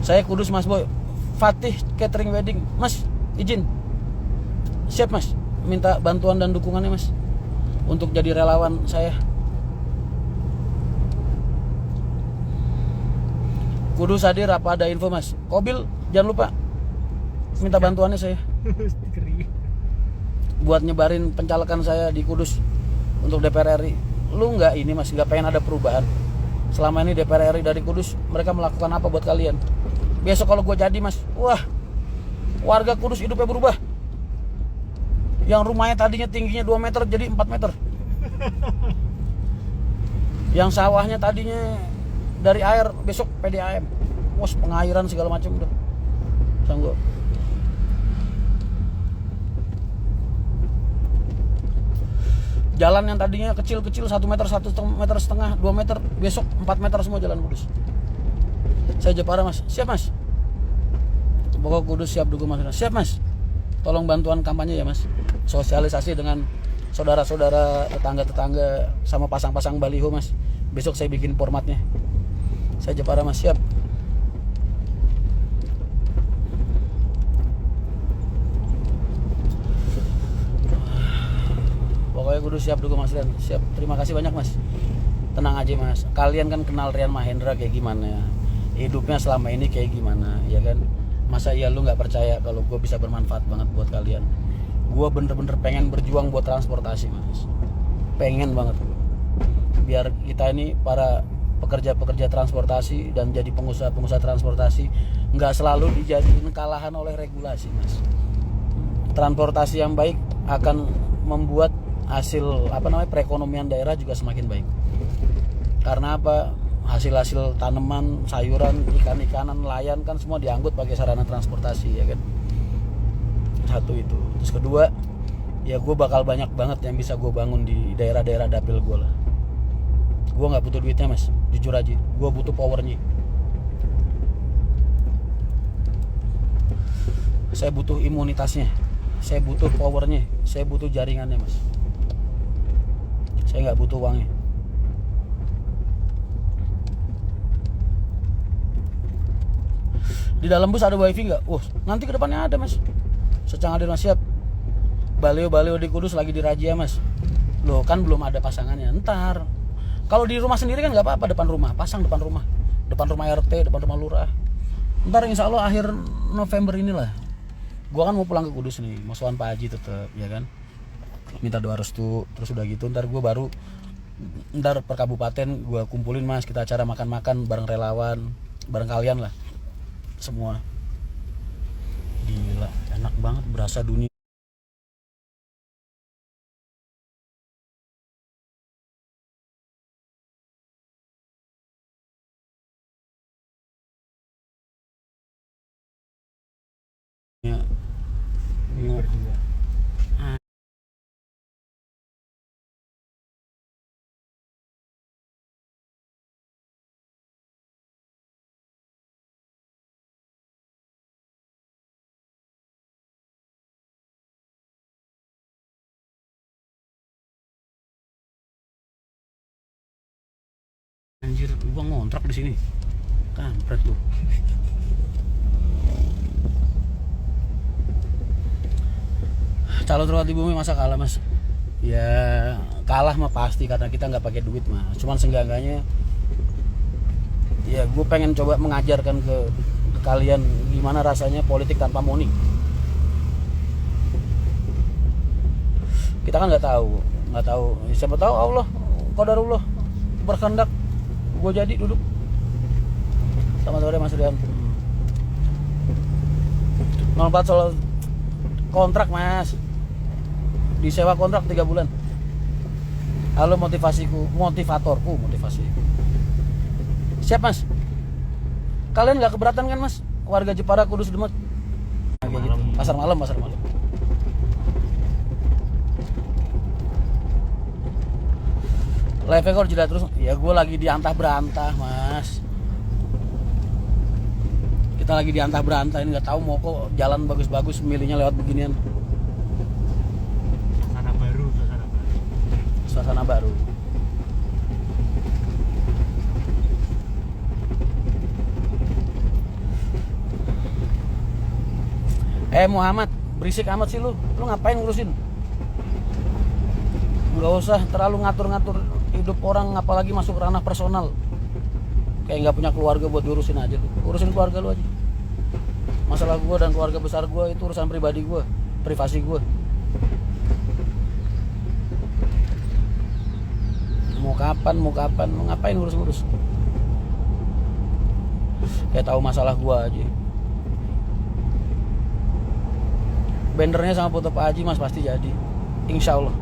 Saya Kudus Mas Boy, Fatih Catering Wedding. Mas, izin. Siap Mas, minta bantuan dan dukungannya Mas untuk jadi relawan saya. Kudus hadir, apa ada info Mas? Kobil jangan lupa minta bantuannya saya buat nyebarin pencalekan saya di Kudus untuk DPR RI. Lu nggak ini Mas, nggak pengen ada perubahan? Selama ini DPR RI dari Kudus mereka melakukan apa buat kalian? Besok kalau gue jadi Mas, wah, warga Kudus hidupnya berubah. Yang rumahnya tadinya tingginya 2 meter jadi 4 meter. Yang sawahnya tadinya dari air, besok PDAM. Wos, pengairan segala macam udah. Sanggup. Jalan yang tadinya kecil-kecil 1 meter, 1,5 meter, 2 meter, besok 4 meter semua jalan Kudus. Saya Jepara Mas, siap Mas. Pokok Kudus siap dukung Mas. Siap Mas. Tolong bantuan kampanye ya Mas. Sosialisasi dengan saudara-saudara, tetangga-tetangga, sama pasang-pasang baliho Mas. Besok saya bikin formatnya. Saya Jepara Mas, siap. Pokoknya Kudus siap dukung Mas Rian. Siap. Terima kasih banyak Mas. Tenang aja Mas. Kalian kan kenal Rian Mahendra kayak gimana, hidupnya selama ini kayak gimana, ya kan? Masa iya lu nggak percaya kalau gue bisa bermanfaat banget buat kalian? Gue bener-bener pengen berjuang buat transportasi Mas. Pengen banget. Biar kita ini para pekerja-pekerja transportasi dan jadi pengusaha-pengusaha transportasi nggak selalu dijadiin kalahan oleh regulasi Mas. Transportasi yang baik akan membuat hasil perekonomian daerah juga semakin baik. Karena apa? Hasil-hasil tanaman, sayuran, ikan-ikanan, nelayan kan semua diangkut pakai sarana transportasi, ya kan? Satu itu. Terus kedua, ya gue bakal banyak banget yang bisa gue bangun di daerah-daerah dapil gue lah. Gue nggak butuh duitnya Mas, jujur aja. Gue butuh powernya. Saya butuh imunitasnya. Saya butuh powernya. Saya butuh jaringannya Mas. Saya nggak butuh uangnya. Di dalam bus ada wifi nggak? Nanti ke depannya ada Mas. Secang hadir Mas, siap. Baleo-baleo di Kudus lagi dirajia Mas. Loh kan belum ada pasangannya. Ntar kalau di rumah sendiri kan nggak apa-apa, depan rumah, pasang depan rumah RT, depan rumah lurah. Ntar insya Allah akhir November inilah. Gua kan mau pulang ke Kudus nih, mau sowan Pak Haji tetep, ya kan. Minta doa restu, terus udah gitu ntar per kabupaten gua kumpulin Mas, kita acara makan-makan bareng relawan, bareng kalian lah. Semua gila, enak banget, berasa dunia. Anjir, gua ngontrak di sini. Kampret lu. Calon terkuat di bumi masa kalah Mas? Ya kalah mah pasti karena kita nggak pakai duit Mas. Cuman seenggak-enggaknya ya gue pengen coba mengajarkan ke kalian gimana rasanya politik tanpa money. Kita kan nggak tahu. Siapa tahu Allah, qadarullah berkehendak gue jadi duduk. Selamat sore Mas Rian. 04 soal kontrak Mas. Disewa kontrak 3 bulan. Halo motivatorku. Siap Mas. Kalian nggak keberatan kan Mas? Warga Jepara, Kudus, Demak. Kayak gitu. Pasar malam. Live kok jeda terus. Ya gue lagi diantah berantah Mas. Kita lagi diantah berantah ini, nggak tahu mau kok jalan bagus-bagus milihnya lewat beginian. Suasana baru. Muhammad, berisik amat sih lu ngapain ngurusin? Nggak usah terlalu ngatur-ngatur hidup orang, apalagi masuk ranah personal. Kayak nggak punya keluarga buat diurusin aja lu. Urusin keluarga lu aja. Masalah gue dan keluarga besar gue itu urusan pribadi gue, privasi gue. Mau kapan, mau ngapain ngurus-ngurus? Kayak tahu masalah gue aja. Bannernya sama foto Pak Haji mas pasti jadi, insya Allah.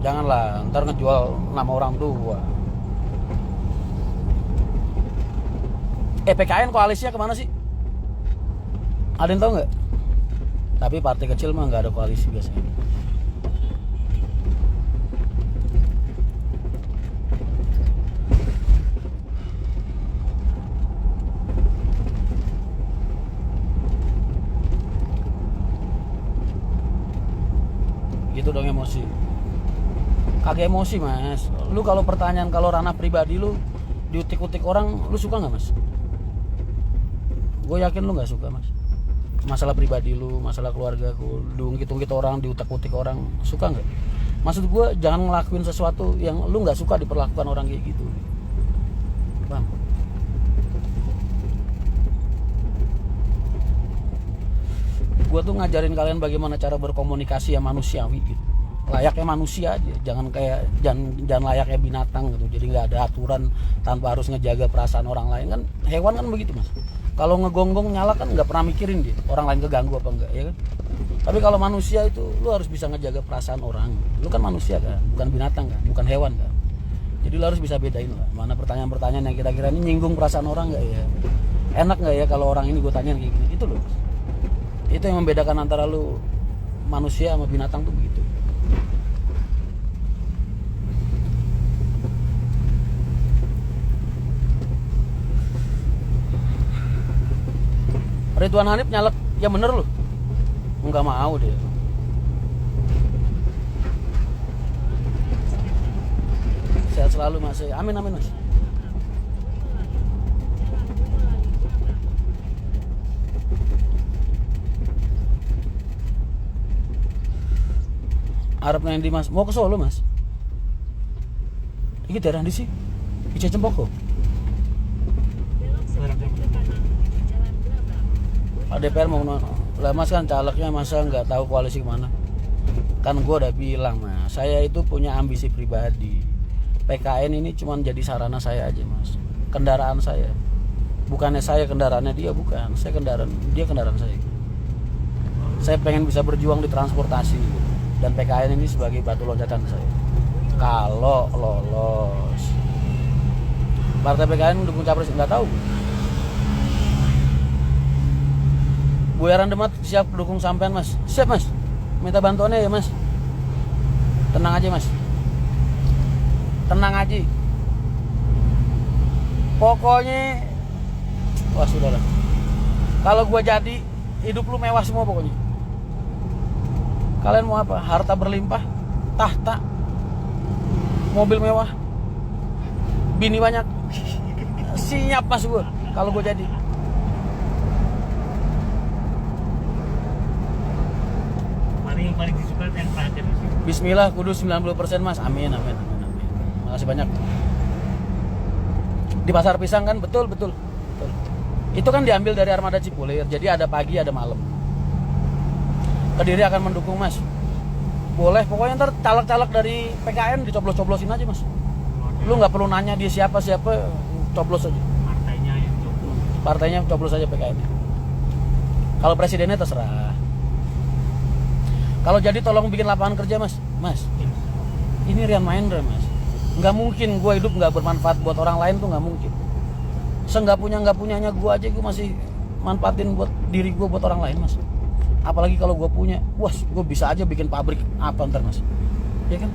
Janganlah ntar ngejual nama orang tua. PKN koalisinya kemana sih? Ada yang tahu nggak? Tapi partai kecil mah nggak ada koalisi biasanya. Gitu dong emosi. Kagak emosi mas. Lu kalau pertanyaan kalau ranah pribadi lu diutik-utik orang, lu suka nggak mas? Gue yakin lu nggak suka mas. Masalah pribadi lu, masalah keluarga lu, diungkit-ungkit orang, diutak-utik orang, suka nggak? Maksud gue jangan ngelakuin sesuatu yang lu nggak suka diperlakukan orang kayak gitu. Bang. Gue tuh ngajarin kalian bagaimana cara berkomunikasi yang manusiawi gitu. Layaknya manusia aja, jangan layaknya binatang gitu. Jadi nggak ada aturan tanpa harus ngejaga perasaan orang lain kan. Hewan kan begitu mas. Kalau ngegonggong nyala kan nggak pernah mikirin dia orang lain keganggu apa enggak, ya kan? Tapi kalau manusia itu lu harus bisa ngejaga perasaan orang. Lu kan manusia kan, bukan binatang kan, bukan hewan kan. Jadi lu harus bisa bedain lah mana pertanyaan-pertanyaan yang kira-kira ini nyinggung perasaan orang nggak ya. Enak nggak ya kalau orang ini gue tanyain kayak gini, itu loh. Itu yang membedakan antara lu manusia sama binatang tuh begitu. Ridwan Hanif nyalek, ya bener loh. Enggak mau dia. Sehat selalu mas. Amin amin mas. Arab nanti mas, mau ke Solo mas. Ini daerah di sih, Ica Cempoko. DPR mau lah mas kan calegnya masa nggak tahu koalisi kemana? Kan gue udah bilang mas, saya itu punya ambisi pribadi. PKN ini cuma jadi sarana saya aja mas, kendaraan saya. Bukannya saya kendaraannya dia, bukan. Saya kendaraan dia, kendaraan saya. Saya pengen bisa berjuang di transportasi gitu. Dan PKN ini sebagai batu loncatan saya. Kalau lolos, partai PKN mendukung capres nggak tahu. Buyaran Demat siap dukung sampean mas. Siap mas. Minta bantuannya ya mas. Tenang aja mas. Tenang aja. Pokoknya, wah sudahlah. Kalau gua jadi, hidup lu mewah semua pokoknya. Kalian mau apa? Harta berlimpah, tahta, mobil mewah, bini banyak. Siap mas gua. Kalau gua jadi. Yang paling disuka yang terakhir. Bismillah kudus 90% mas. Amin amin amin amin. Makasih banyak. Di Pasar Pisang kan betul. Itu kan diambil dari armada Cipulir. Jadi ada pagi ada malam. Kediri akan mendukung mas. Boleh, pokoknya ntar caleg-caleg dari PKN dicoblos-coblosin aja mas. Lu nggak perlu nanya dia siapa coblos aja. Partainya yang coblos. Partainya coblos aja PKN. Kalau presidennya terserah. Kalau jadi tolong bikin lapangan kerja mas. Ini Rian Mahendra mas. Nggak mungkin gue hidup nggak bermanfaat buat orang lain tuh nggak mungkin. Nggak punyanya gue aja gue masih manfaatin buat diri gue buat orang lain mas. Apalagi kalau gue punya, wah gue bisa aja bikin pabrik apa ntar mas. Ya kan?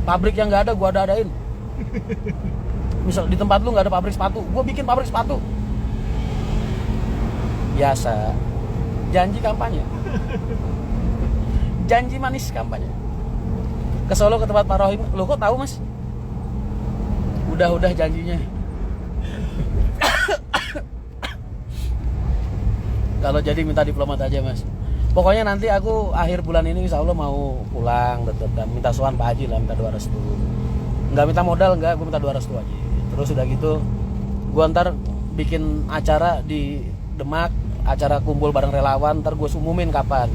Pabrik yang nggak ada gue ada-adain. Misal di tempat lu nggak ada pabrik sepatu, gue bikin pabrik sepatu. Biasa. Janji kampanye. Janji manis kampanye. Ke Solo ke tempat Pak Rohim. Lo kok tahu mas? Udah janjinya. Kalau jadi minta diplomat aja mas. Pokoknya nanti aku akhir bulan ini insya Allah mau pulang tetap dan minta soal Pak Haji lah, minta doa restu. Nggak minta modal, nggak, gue minta doa restu aja. Terus udah gitu gue ntar bikin acara di Demak, acara kumpul bareng relawan, ntar gue umumin kapan.